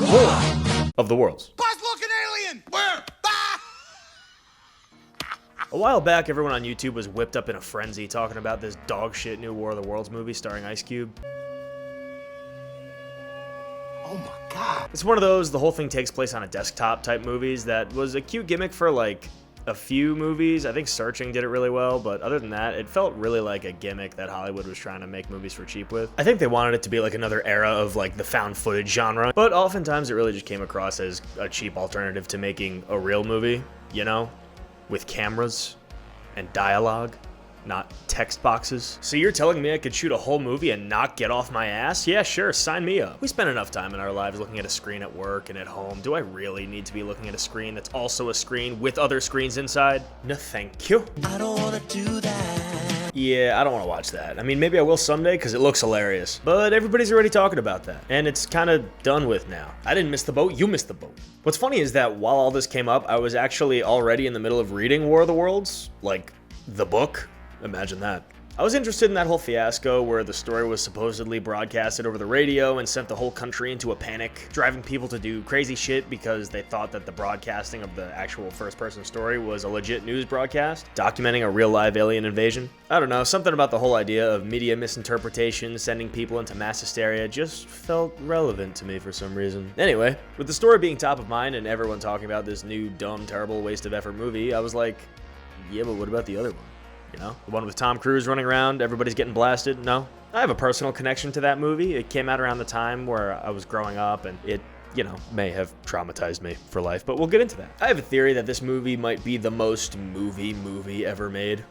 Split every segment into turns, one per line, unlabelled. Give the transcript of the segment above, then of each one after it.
War of the Worlds.
Buzz-looking alien! Where? Ah!
A while back, everyone on YouTube was whipped up in a frenzy talking about this dog shit new War of the Worlds movie starring Ice Cube.
Oh my god.
It's one of those, the whole thing takes place on a desktop type movies that was a cute gimmick for like a few movies. I think Searching did it really well, but other than that, it felt really like a gimmick that Hollywood was trying to make movies for cheap with. I think they wanted it to be like another era of like the found footage genre, but oftentimes it really just came across as a cheap alternative to making a real movie, you know, with cameras and dialogue, not text boxes. So you're telling me I could shoot a whole movie and not get off my ass? Yeah, sure, sign me up. We spend enough time in our lives looking at a screen at work and at home. Do I really need to be looking at a screen that's also a screen with other screens inside? No, thank you.
I don't wanna do that.
Yeah, I don't want to watch that. I mean, maybe I will someday because it looks hilarious. But everybody's already talking about that. And it's kind of done with now. I didn't miss the boat, you missed the boat. What's funny is that while all this came up, I was actually already in the middle of reading War of the Worlds, like the book. Imagine that. I was interested in that whole fiasco where the story was supposedly broadcasted over the radio and sent the whole country into a panic, driving people to do crazy shit because they thought that the broadcasting of the actual first-person story was a legit news broadcast, documenting a real live alien invasion. I don't know, something about the whole idea of media misinterpretation, sending people into mass hysteria just felt relevant to me for some reason. Anyway, with the story being top of mind and everyone talking about this new, dumb, terrible, waste of effort movie, I was like, yeah, but what about the other one? You know, the one with Tom Cruise running around, everybody's getting blasted? No. I have a personal connection to that movie. It came out around the time where I was growing up, and it, you know, may have traumatized me for life, but we'll get into that. I have a theory that this movie might be the most movie ever made.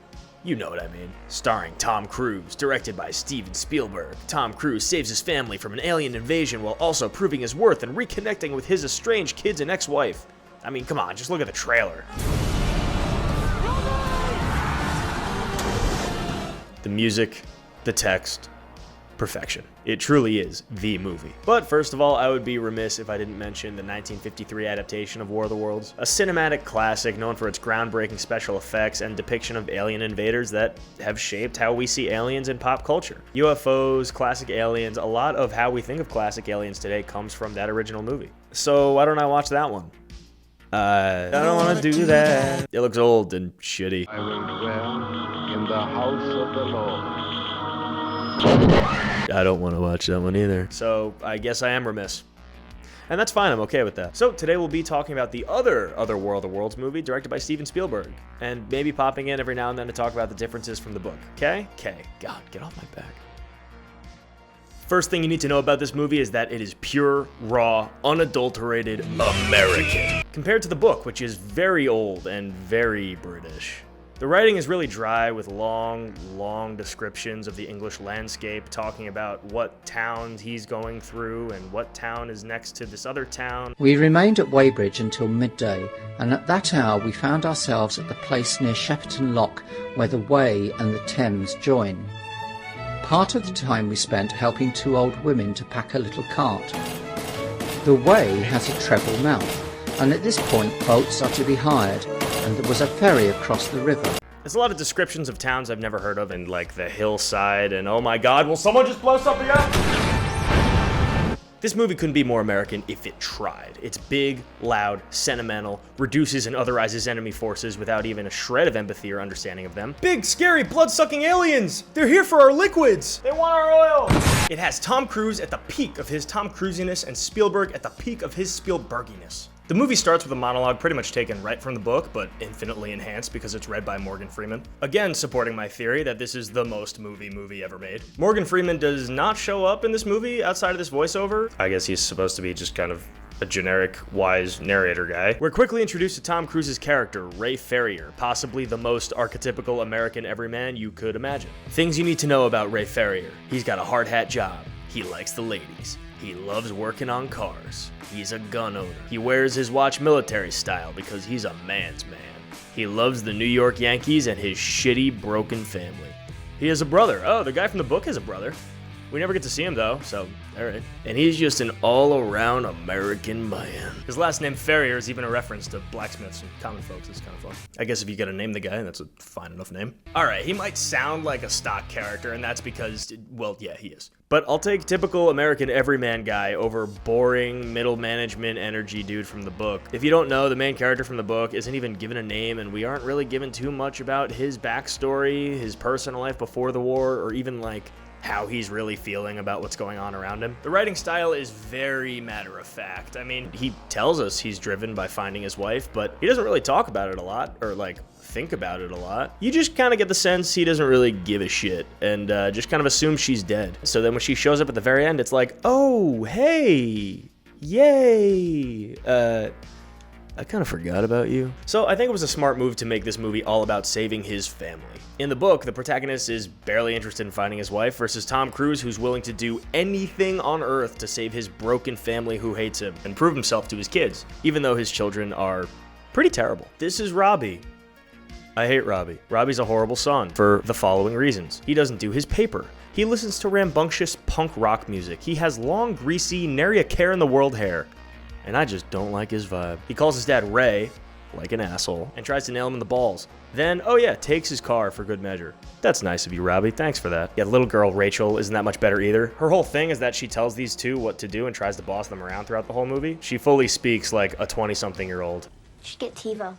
You know what I mean. Starring Tom Cruise, directed by Steven Spielberg. Tom Cruise saves his family from an alien invasion while also proving his worth and reconnecting with his estranged kids and ex-wife. I mean, come on, just look at the trailer. The music, the text, perfection. It truly is the movie. But first of all, I would be remiss if I didn't mention the 1953 adaptation of War of the Worlds, a cinematic classic known for its groundbreaking special effects and depiction of alien invaders that have shaped how we see aliens in pop culture. UFOs, classic aliens, a lot of how we think of classic aliens today comes from that original movie. So why don't I watch that one? I don't want to do that. It looks old and shitty.
I will dwell in the house of the Lord.
I don't want to watch that one either. So I guess I am remiss. And that's fine, I'm okay with that. So today we'll be talking about the other War of the Worlds movie directed by Steven Spielberg. And maybe popping in every now and then to talk about the differences from the book. Okay? Okay. God, get off my back. First thing you need to know about this movie is that it is pure, raw, unadulterated American. Compared to the book, which is very old and very British. The writing is really dry with long descriptions of the English landscape, talking about what towns he's going through and what town is next to this other town.
We remained at Weybridge until midday, and at that hour we found ourselves at the place near Shepperton Lock where the Wey and the Thames join. Part of the time we spent helping two old women to pack a little cart. The Wey has a treble mouth, and at this point boats are to be hired, and there was a ferry across the river.
There's a lot of descriptions of towns I've never heard of, and like the hillside, and oh my god, will someone just blow something up? This movie couldn't be more American if it tried. It's big, loud, sentimental, reduces and otherizes enemy forces without even a shred of empathy or understanding of them. Big, scary, blood-sucking aliens! They're here for our liquids! They want our oil! It has Tom Cruise at the peak of his Tom Cruisiness and Spielberg at the peak of his Spielberginess. The movie starts with a monologue pretty much taken right from the book, but infinitely enhanced because it's read by Morgan Freeman. Again, supporting my theory that this is the most movie ever made. Morgan Freeman does not show up in this movie outside of this voiceover. I guess he's supposed to be just kind of a generic, wise narrator guy. We're quickly introduced to Tom Cruise's character, Ray Ferrier, possibly the most archetypical American everyman you could imagine. Things you need to know about Ray Ferrier. He's got a hard hat job. He likes the ladies. He loves working on cars. He's a gun owner. He wears his watch military style because he's a man's man. He loves the New York Yankees and his shitty, broken family. He has a brother. Oh, the guy from the book has a brother. We never get to see him though, so alright. And he's just an all-around American man. His last name Ferrier is even a reference to blacksmiths and common folks. It's kind of fun. I guess if you gotta name the guy, that's a fine enough name. Alright, he might sound like a stock character, and that's because, well, yeah, he is. But I'll take typical American everyman guy over boring middle management energy dude from the book. If you don't know, the main character from the book isn't even given a name, and we aren't really given too much about his backstory, his personal life before the war, or even like how he's really feeling about what's going on around him. The writing style is very matter of fact. I mean, he tells us he's driven by finding his wife, but he doesn't really talk about it a lot, or like think about it a lot. You just kind of get the sense he doesn't really give a shit and just kind of assumes she's dead. So then when she shows up at the very end, it's like, oh, hey, yay, I kind of forgot about you. So I think it was a smart move to make this movie all about saving his family. In the book, the protagonist is barely interested in finding his wife versus Tom Cruise, who's willing to do anything on earth to save his broken family who hates him and prove himself to his kids, even though his children are pretty terrible. This is Robbie. I hate Robbie. Robbie's a horrible son for the following reasons. He doesn't do his paper. He listens to rambunctious punk rock music. He has long, greasy, nary a care in the world hair. And I just don't like his vibe. He calls his dad Ray, like an asshole, and tries to nail him in the balls. Then, oh yeah, takes his car for good measure. That's nice of you, Robbie. Thanks for that. Yeah, the little girl, Rachel, isn't that much better either. Her whole thing is that she tells these two what to do and tries to boss them around throughout the whole movie. She fully speaks like a 20-something-year-old.
You should get TiVo.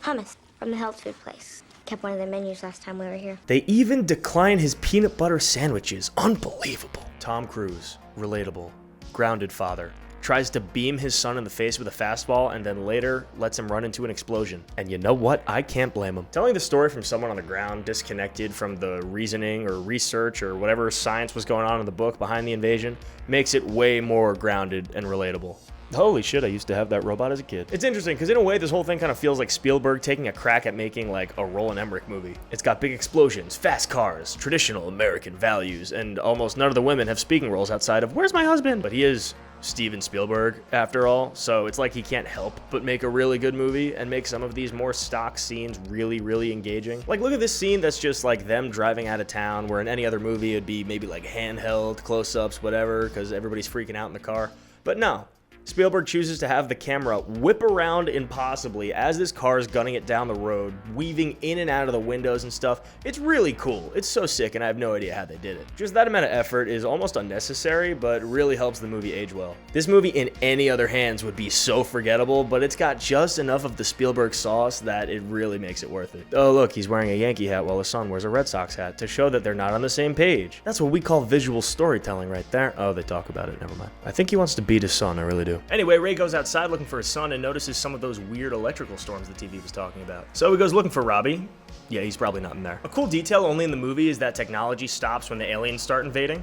Hummus from the health food place. Kept one of the menus last time we were here.
They even decline his peanut butter sandwiches. Unbelievable. Tom Cruise, relatable, grounded father. Tries to beam his son in the face with a fastball and then later lets him run into an explosion. And you know what? I can't blame him. Telling the story from someone on the ground, disconnected from the reasoning or research or whatever science was going on in the book behind the invasion, makes it way more grounded and relatable. Holy shit, I used to have that robot as a kid. It's interesting, because in a way, this whole thing kind of feels like Spielberg taking a crack at making, like, a Roland Emmerich movie. It's got big explosions, fast cars, traditional American values, and almost none of the women have speaking roles outside of, "Where's my husband?" But he is Steven Spielberg, after all, so it's like he can't help but make a really good movie and make some of these more stock scenes really, really engaging. Like, look at this scene that's just, like, them driving out of town, where in any other movie it'd be maybe, like, handheld, close-ups, whatever, because everybody's freaking out in the car. But no. Spielberg chooses to have the camera whip around impossibly as this car is gunning it down the road, weaving in and out of the windows and stuff. It's really cool. It's so sick, and I have no idea how they did it. Just that amount of effort is almost unnecessary, but really helps the movie age well. This movie in any other hands would be so forgettable, but it's got just enough of the Spielberg sauce that it really makes it worth it. Oh look, he's wearing a Yankee hat while his son wears a Red Sox hat to show that they're not on the same page. That's what we call visual storytelling right there. Oh, they talk about it, never mind. I think he wants to beat his son, I really do. Anyway, Ray goes outside looking for his son and notices some of those weird electrical storms the TV was talking about. So he goes looking for Robbie. Yeah, he's probably not in there. A cool detail only in the movie is that technology stops when the aliens start invading.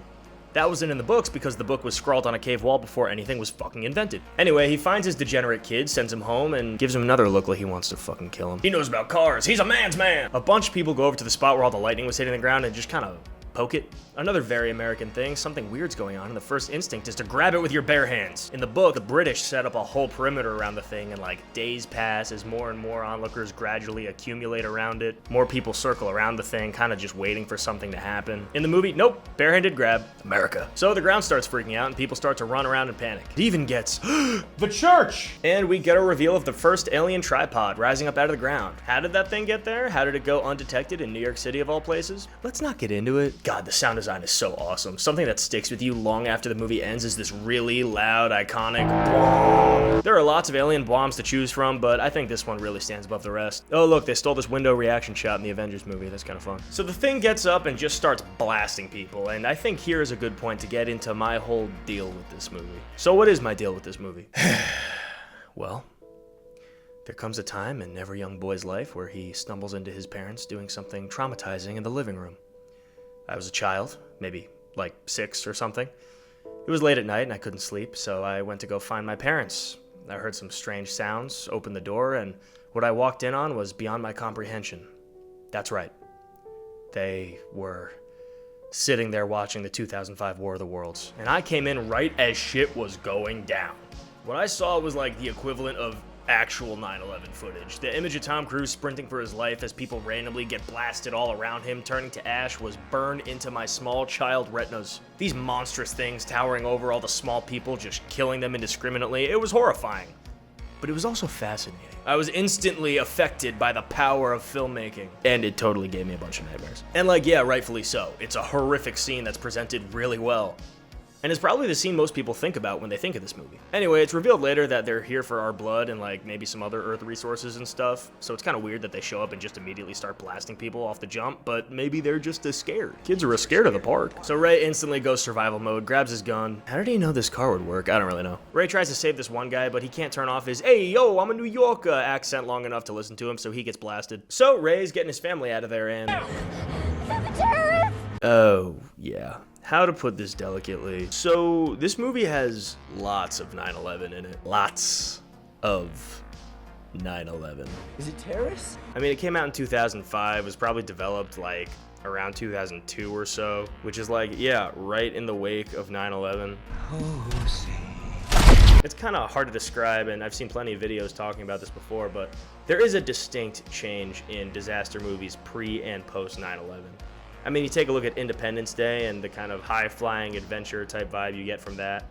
That wasn't in the books because the book was scrawled on a cave wall before anything was fucking invented. Anyway, he finds his degenerate kid, sends him home, and gives him another look like he wants to fucking kill him. He knows about cars. He's a man's man. A bunch of people go over to the spot where all the lightning was hitting the ground and just kind of poke it. Another very American thing, something weird's going on, and the first instinct is to grab it with your bare hands. In the book, the British set up a whole perimeter around the thing, and like days pass as more and more onlookers gradually accumulate around it. More people circle around the thing, kind of just waiting for something to happen. In the movie, nope, barehanded grab. America. So the ground starts freaking out, and people start to run around and panic. It even gets the church! And we get a reveal of the first alien tripod rising up out of the ground. How did that thing get there? How did it go undetected in New York City of all places? Let's not get into it. God, the sound design is so awesome. Something that sticks with you long after the movie ends is this really loud, iconic boom. There are lots of alien bombs to choose from, but I think this one really stands above the rest. Oh look, they stole this window reaction shot in the Avengers movie. That's kind of fun. So the thing gets up and just starts blasting people, and I think here is a good point to get into my whole deal with this movie. So what is my deal with this movie? Well, there comes a time in every young boy's life where he stumbles into his parents doing something traumatizing in the living room. I was a child, maybe like 6 or something. It was late at night and I couldn't sleep, so I went to go find my parents. I heard some strange sounds, opened the door, and what I walked in on was beyond my comprehension. That's right. They were sitting there watching the 2005 War of the Worlds, and I came in right as shit was going down. What I saw was like the equivalent of actual 9/11 footage. The image of Tom Cruise sprinting for his life as people randomly get blasted all around him, turning to ash, was burned into my small child retinas. These monstrous things towering over all the small people, just killing them indiscriminately, it was horrifying. But it was also fascinating. I was instantly affected by the power of filmmaking, and it totally gave me a bunch of nightmares. And like, yeah, rightfully so. It's a horrific scene that's presented really well. And it's probably the scene most people think about when they think of this movie. Anyway, it's revealed later that they're here for our blood and like maybe some other Earth resources and stuff, so it's kind of weird that they show up and just immediately start blasting people off the jump, but maybe they're just as scared. Kids are as scared of the park. So Ray instantly goes survival mode, grabs his gun. How did he know this car would work? I don't really know. Ray tries to save this one guy, but he can't turn off his "Hey, yo, I'm a New Yorker" accent long enough to listen to him, so he gets blasted. So Ray's getting his family out of there and... Oh, yeah. How to put this delicately. So, this movie has lots of 9/11 in it. Lots of 9/11.
Is it terrorists?
I mean, it came out in 2005, was probably developed like around 2002 or so, which is like, yeah, right in the wake of 9/11.
Oh, see.
It's kind of hard to describe, and I've seen plenty of videos talking about this before, but there is a distinct change in disaster movies pre and post 9/11. I mean, you take a look at Independence Day and the kind of high-flying adventure type vibe you get from that,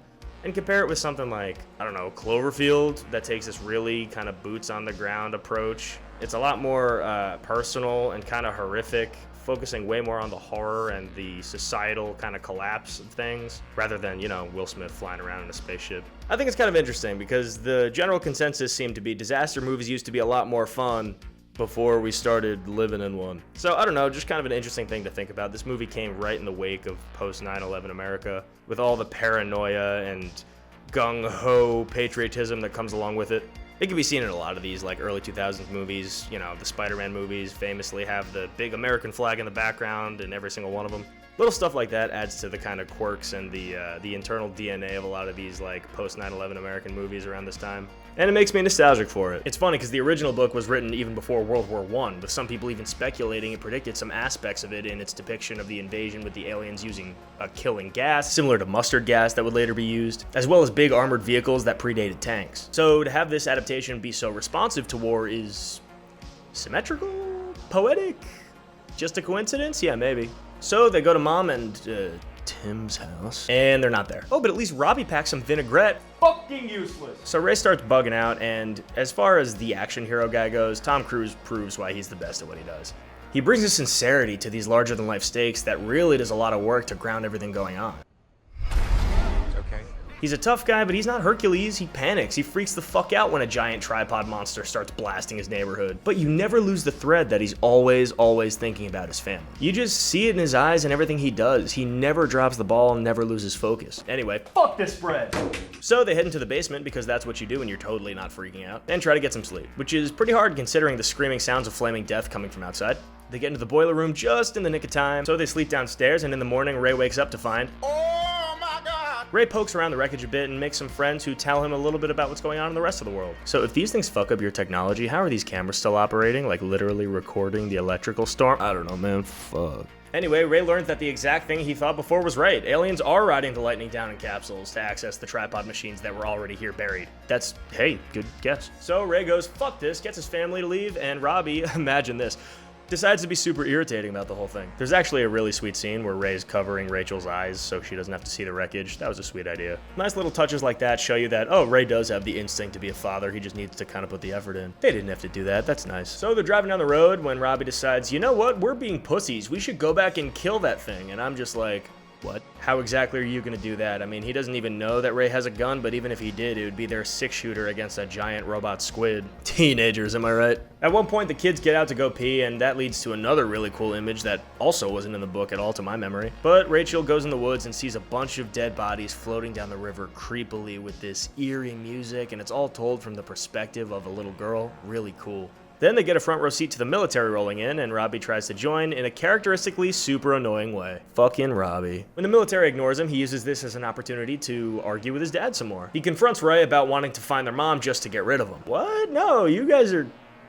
and compare it with something like, I don't know, Cloverfield, that takes this really kind of boots-on-the-ground approach. It's a lot more personal and kind of horrific, focusing way more on the horror and the societal kind of collapse of things, rather than, you know, Will Smith flying around in a spaceship. I think it's kind of interesting, because the general consensus seemed to be disaster movies used to be a lot more fun before we started living in one. So I don't know, just kind of an interesting thing to think about. This movie came right in the wake of post 9/11 America, with all the paranoia and gung-ho patriotism that comes along with it. It can be seen in a lot of these like early 2000s movies. You know, the Spider-Man movies famously have the big American flag in the background in every single one of them. Little stuff like that adds to the kind of quirks and the internal DNA of a lot of these like post 9/11 American movies around this time. And it makes me nostalgic for it. It's funny because the original book was written even before World War I, with some people even speculating it predicted some aspects of it in its depiction of the invasion, with the aliens using a killing gas, similar to mustard gas that would later be used, as well as big armored vehicles that predated tanks. So to have this adaptation be so responsive to war is symmetrical? Poetic? Just a coincidence? Yeah, maybe. So they go to Mom and Tim's house, and they're not there. Oh, but at least Robbie packs some vinaigrette. Fucking useless. So Ray starts bugging out, and as far as the action hero guy goes, Tom Cruise proves why he's the best at what he does. He brings a sincerity to these larger-than-life stakes that really does a lot of work to ground everything going on.
Okay.
He's a tough guy, but he's not Hercules. He panics. He freaks the fuck out when a giant tripod monster starts blasting his neighborhood. But you never lose the thread that he's always thinking about his family. You just see it in his eyes and everything he does. He never drops the ball and never loses focus. Anyway, fuck this spread. So they head into the basement, because that's what you do when you're totally not freaking out, and try to get some sleep, which is pretty hard considering the screaming sounds of flaming death coming from outside. They get into the boiler room just in the nick of time, so they sleep downstairs, and in the morning, Ray wakes up to find... Ray pokes around the wreckage a bit and makes some friends who tell him a little bit about what's going on in the rest of the world. So if these things fuck up your technology, how are these cameras still operating? Like literally recording the electrical storm? I don't know, man. Fuck. Anyway, Ray learned that the exact thing he thought before was right. Aliens are riding the lightning down in capsules to access the tripod machines that were already here buried. That's, hey, good guess. So Ray goes, fuck this, gets his family to leave, and Robbie, imagine this, decides to be super irritating about the whole thing. There's actually a really sweet scene where Ray's covering Rachel's eyes so she doesn't have to see the wreckage. That was a sweet idea. Nice little touches like that show you that, oh, Ray does have the instinct to be a father. He just needs to kind of put the effort in. They didn't have to do that. That's nice. So they're driving down the road when Robbie decides, you know what? We're being pussies. We should go back and kill that thing. And I'm just like, what? How exactly are you gonna do that? I mean, he doesn't even know that Ray has a gun, but even if he did, it would be their 6-shooter against a giant robot squid. Teenagers, am I right? At one point, the kids get out to go pee, and that leads to another really cool image that also wasn't in the book at all to my memory. But Rachel goes in the woods and sees a bunch of dead bodies floating down the river creepily with this eerie music, and it's all told from the perspective of a little girl. Really cool. Then they get a front row seat to the military rolling in, and Robbie tries to join in a characteristically super annoying way. Fucking Robbie. When the military ignores him, he uses this as an opportunity to argue with his dad some more. He confronts Ray about wanting to find their mom just to get rid of him. What? No, you guys are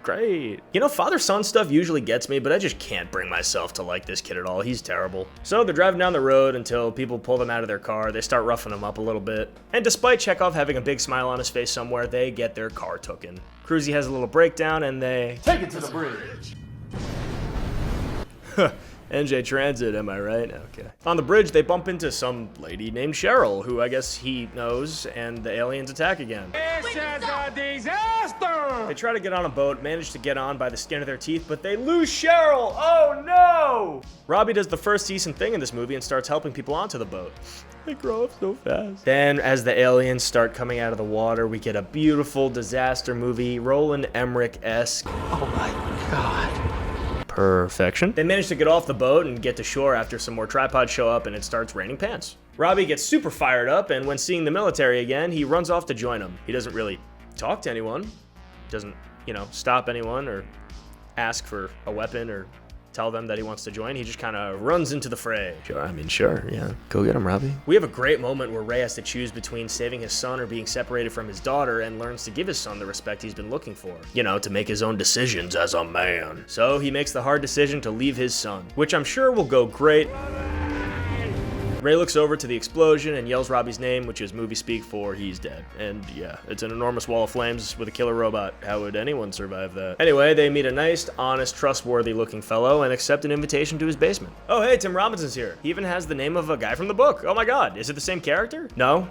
great. You know, father-son stuff usually gets me, but I just can't bring myself to like this kid at all. He's terrible. So they're driving down the road until people pull them out of their car. They start roughing them up a little bit. And despite Chekhov having a big smile on his face somewhere, they get their car tooken. Cruzy has a little breakdown and they take it to the bridge. NJ Transit, am I right? Okay. On the bridge, they bump into some lady named Cheryl, who I guess he knows, and the aliens attack again.
It's a disaster!
They try to get on a boat, manage to get on by the skin of their teeth, but they lose Cheryl! Oh no! Robbie does the first decent thing in this movie and starts helping people onto the boat. They grow up so fast. Then, as the aliens start coming out of the water, we get a beautiful disaster movie, Roland Emmerich-esque.
Oh my God.
Perfection. They manage to get off the boat and get to shore after some more tripods show up and it starts raining pants. Robbie gets super fired up, and when seeing the military again, he runs off to join them. He doesn't really talk to anyone, doesn't, stop anyone or ask for a weapon or tell them that he wants to join. He just kind of runs into the fray. Sure, yeah. Go get him, Robbie. We have a great moment where Ray has to choose between saving his son or being separated from his daughter, and learns to give his son the respect he's been looking for. To make his own decisions as a man. So he makes the hard decision to leave his son, which I'm sure will go great. Ray looks over to the explosion and yells Robbie's name, which is movie speak for he's dead. And yeah, it's an enormous wall of flames with a killer robot. How would anyone survive that? Anyway, they meet a nice, honest, trustworthy looking fellow and accept an invitation to his basement. Oh hey, Tim Robinson's here. He even has the name of a guy from the book. Oh my god, is it the same character? No,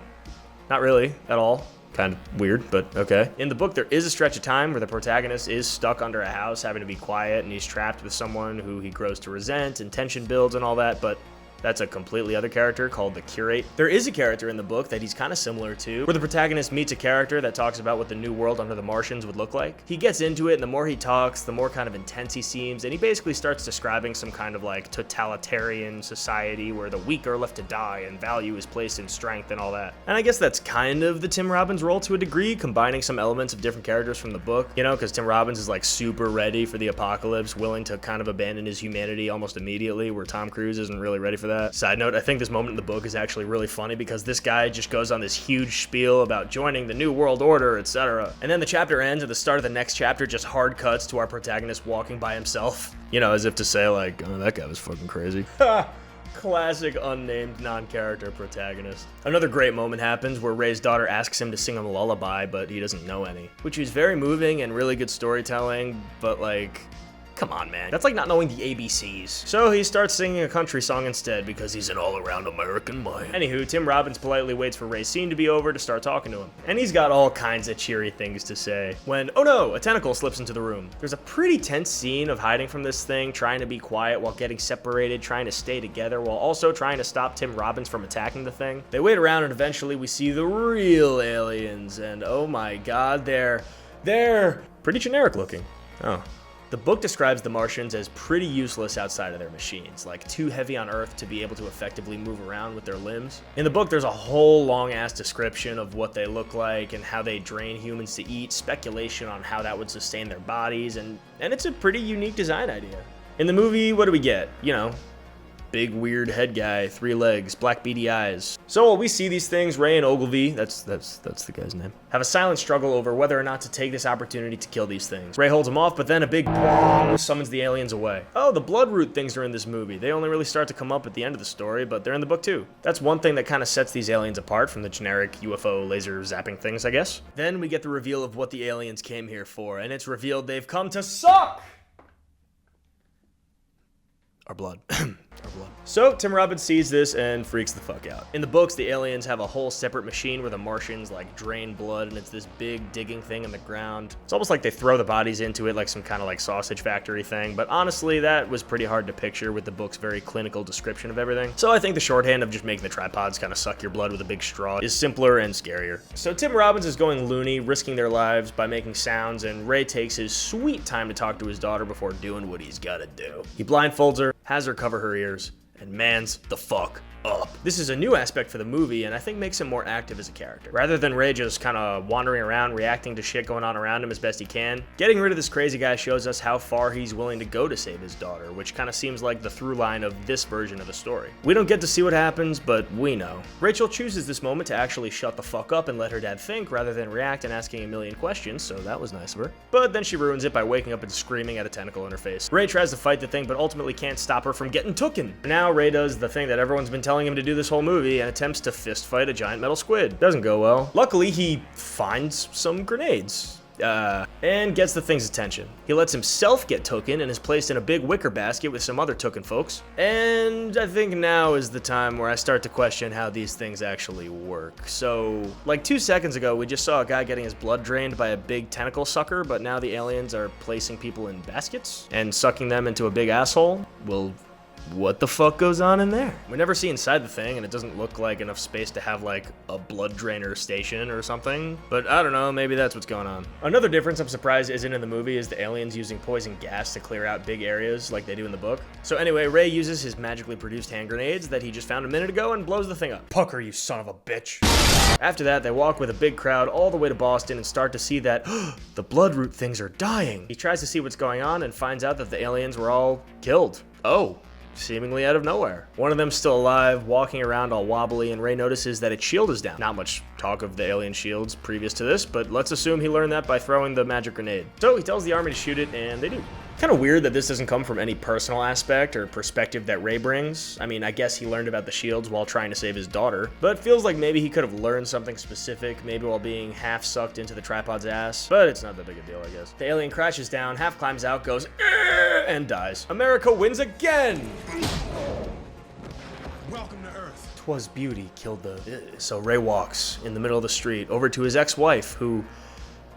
not really, at all. Kind of weird, but okay. In the book, there is a stretch of time where the protagonist is stuck under a house having to be quiet, and he's trapped with someone who he grows to resent, and tension builds and all that, but that's a completely other character called the Curate. There is a character in the book that he's kind of similar to, where the protagonist meets a character that talks about what the new world under the Martians would look like. He gets into it, and the more he talks, the more kind of intense he seems, and he basically starts describing some kind of like totalitarian society where the weak are left to die and value is placed in strength and all that. And I guess that's kind of the Tim Robbins role to a degree, combining some elements of different characters from the book, because Tim Robbins is like super ready for the apocalypse, willing to kind of abandon his humanity almost immediately, where Tom Cruise isn't really ready for that. Side note, I think this moment in the book is actually really funny because this guy just goes on this huge spiel about joining the New World Order, etc. And then the chapter ends, at the start of the next chapter just hard cuts to our protagonist walking by himself. As if to say like, oh, that guy was fucking crazy. Classic unnamed non-character protagonist. Another great moment happens where Ray's daughter asks him to sing him a lullaby, but he doesn't know any. Which is very moving and really good storytelling, but like, come on, man. That's like not knowing the ABCs. So he starts singing a country song instead because he's an all-around American man. Anywho, Tim Robbins politely waits for Ray's scene to be over to start talking to him. And he's got all kinds of cheery things to say. When, oh no, a tentacle slips into the room. There's a pretty tense scene of hiding from this thing, trying to be quiet while getting separated, trying to stay together while also trying to stop Tim Robbins from attacking the thing. They wait around and eventually we see the real aliens. And oh my god, they're pretty generic looking. Oh. The book describes the Martians as pretty useless outside of their machines, like too heavy on Earth to be able to effectively move around with their limbs. In the book, there's a whole long-ass description of what they look like and how they drain humans to eat, speculation on how that would sustain their bodies, and it's a pretty unique design idea. In the movie, what do we get? Big weird head guy, 3 legs, black beady eyes. So while we see these things, Ray and Ogilvy, that's the guy's name, have a silent struggle over whether or not to take this opportunity to kill these things. Ray holds them off, but then a big bong summons the aliens away. Oh, the bloodroot things are in this movie. They only really start to come up at the end of the story, but they're in the book too. That's one thing that kind of sets these aliens apart from the generic UFO laser zapping things, I guess. Then we get the reveal of what the aliens came here for, and it's revealed they've come to suck our blood. So Tim Robbins sees this and freaks the fuck out. In the books, the aliens have a whole separate machine where the Martians like drain blood, and it's this big digging thing in the ground. It's almost like they throw the bodies into it like some kind of like sausage factory thing, but honestly that was pretty hard to picture with the book's very clinical description of everything. So I think the shorthand of just making the tripods kind of suck your blood with a big straw is simpler and scarier. So Tim Robbins is going loony, risking their lives by making sounds, and Ray takes his sweet time to talk to his daughter before doing what he's gotta do. He blindfolds her, has her cover her ears, and mans the fuck up. This is a new aspect for the movie, and I think makes him more active as a character. Rather than Ray just kind of wandering around, reacting to shit going on around him as best he can, getting rid of this crazy guy shows us how far he's willing to go to save his daughter, which kind of seems like the through line of this version of the story. We don't get to see what happens, but we know. Rachel chooses this moment to actually shut the fuck up and let her dad think, rather than react and asking a million questions, so that was nice of her. But then she ruins it by waking up and screaming at a tentacle in her face. Ray tries to fight the thing, but ultimately can't stop her from getting tooken. Now Ray does the thing that everyone's been telling him to do this whole movie and attempts to fist fight a giant metal squid. Doesn't go well. Luckily, he finds some grenades. And gets the thing's attention. He lets himself get tooken and is placed in a big wicker basket with some other tooken folks. And I think now is the time where I start to question how these things actually work. So, like 2 seconds ago, we just saw a guy getting his blood drained by a big tentacle sucker, but now the aliens are placing people in baskets and sucking them into a big asshole. Well, what the fuck goes on in there? We never see inside the thing, and it doesn't look like enough space to have like a blood drainer station or something, but I don't know, maybe that's what's going on. Another difference I'm surprised isn't in the movie is the aliens using poison gas to clear out big areas like they do in the book. So anyway, Ray uses his magically produced hand grenades that he just found a minute ago and blows the thing up. Pucker, you son of a bitch. After that, they walk with a big crowd all the way to Boston and start to see that the bloodroot things are dying. He tries to see what's going on and finds out that the aliens were all killed. Oh. Seemingly out of nowhere. One of them's still alive, walking around all wobbly, and Ray notices that its shield is down. Not much talk of the alien shields previous to this, but let's assume he learned that by throwing the magic grenade. So he tells the army to shoot it, and they do. Kind of weird that this doesn't come from any personal aspect or perspective that Ray brings. I mean, I guess he learned about the shields while trying to save his daughter, but it feels like maybe he could have learned something specific, maybe while being half sucked into the tripod's ass, but it's not that big a deal, I guess. The alien crashes down, half climbs out, goes, and dies. America wins again!
Welcome to Earth.
'Twas beauty killed the... So Ray walks in the middle of the street over to his ex-wife, who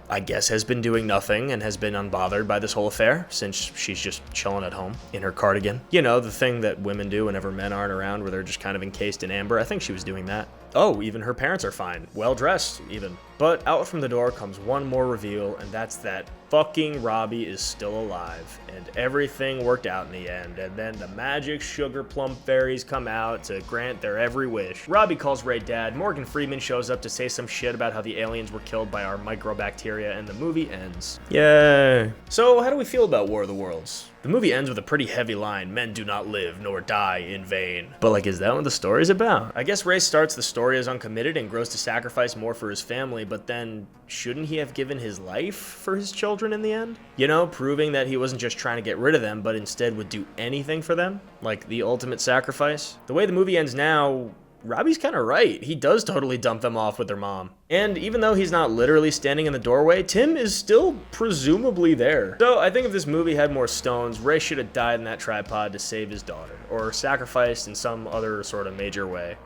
I guess has been doing nothing and has been unbothered by this whole affair since she's just chilling at home in her cardigan. You know, the thing that women do whenever men aren't around where they're just kind of encased in amber. I think she was doing that. Oh, even her parents are fine. Well dressed, even. But out from the door comes one more reveal, and that's that fucking Robbie is still alive, and everything worked out in the end, and then the magic sugar plum fairies come out to grant their every wish. Robbie calls Ray dad, Morgan Freeman shows up to say some shit about how the aliens were killed by our microbacteria, and the movie ends. Yay. So how do we feel about War of the Worlds? The movie ends with a pretty heavy line, men do not live nor die in vain. But like, is that what the story's about? I guess Ray starts the story as uncommitted and grows to sacrifice more for his family, but then shouldn't he have given his life for his children in the end? You know, proving that he wasn't just trying to get rid of them, but instead would do anything for them? Like the ultimate sacrifice? The way the movie ends now, Robbie's kind of right. He does totally dump them off with their mom. And even though he's not literally standing in the doorway, Tim is still presumably there. So I think if this movie had more stones, Ray should have died in that tripod to save his daughter, or sacrificed in some other sort of major way.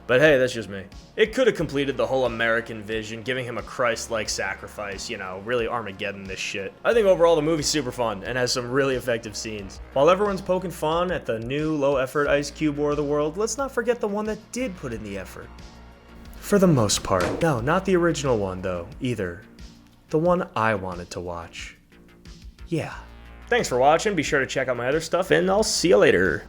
But hey, that's just me. It could have completed the whole American vision, giving him a Christ-like sacrifice, you know, really Armageddon this shit. I think overall the movie's super fun and has some really effective scenes. While everyone's poking fun at the new low-effort Ice Cube War of the World, let's not forget the one that did put in the effort. For the most part. No, not the original one though, either. The one I wanted to watch. Yeah. Thanks for watching, be sure to check out my other stuff, and I'll see you later.